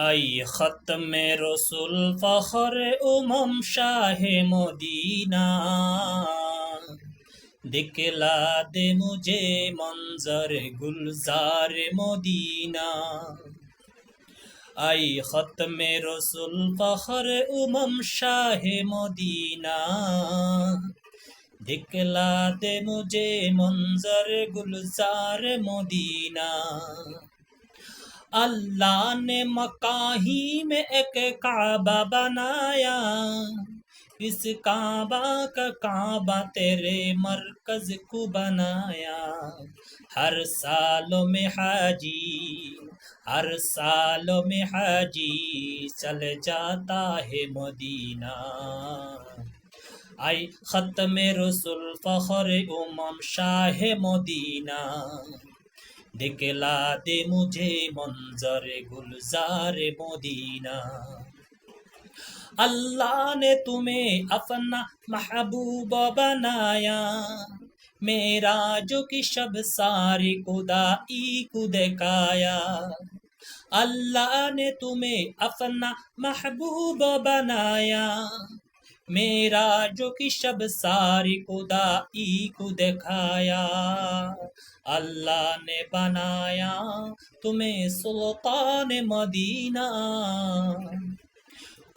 ای ختم رسول فخر شاہ مدینہ، دکھلا دے مجھے منظر گلزار مدینہ۔ ای ختم رسول فخر شاہ مدینہ، دکھلا دے مجھے منظر گلزار مدینہ۔ اللہ نے مکہ ہی میں ایک کعبہ بنایا، اس کعبہ کا کعبہ تیرے مرکز کو بنایا۔ ہر سال میں حاجی چل جاتا ہے مدینہ۔ اے ختم رسول فخر شاہ مدینہ، دکھلا دے مجھے منظر گلزار مدینہ۔ اللہ نے تمہیں اپنا محبوب بنایا، معراج کی شب ساری خدائی کو دکھایا۔ اللہ نے تمہیں اپنا محبوب بنایا، معراج کی شب ساری خدائی کو دکھایا۔ اللہ نے بنایا تمہیں سلطان مدینہ،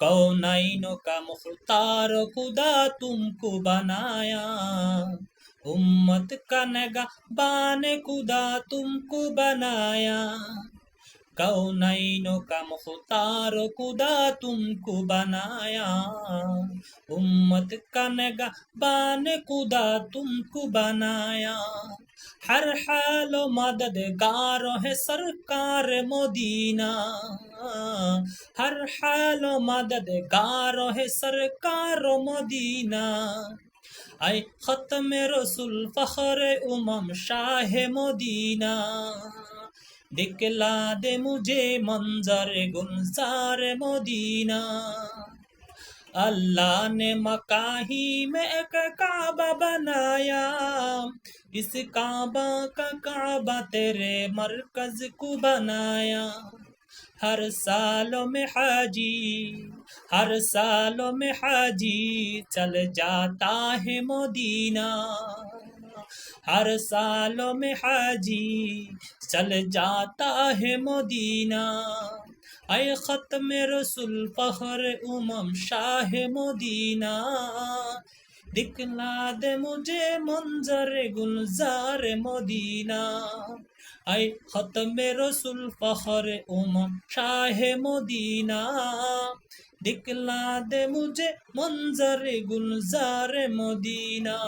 کونین کا مختار خدا تم کو بنایا۔ امت کا نگہبان خدا تم کو بنایا، کونین کا مختار خدا تم کو بنایا۔ امت کا نگہبان خدا تم کو بنایا۔ ہر حال و مددگار ہے سرکار مدینہ، ہر حال و مددگار ہے سرکار مدینہ۔ اے ختم رسول فخر شاہ مدینہ، دکھلا دے مجھے منظر گلزار مدینہ۔ اللہ نے مکہ ہی میں ایک کعبہ بنایا، اس کعبہ کا کعبہ تیرے مرکز کو بنایا۔ ہر سال میں حاجی چل جاتا ہے مدینہ۔ ہر سال میں حاجی چل جاتا ہے مدینہ۔ اے ختم رسول فخر شاہ مدینہ، دکھلا دے مجھے منظر گلزار مدینہ۔ اے ختم رسول فخر شاہ مدینہ، دکھلا دے مجھے منظر گلزار مدینہ۔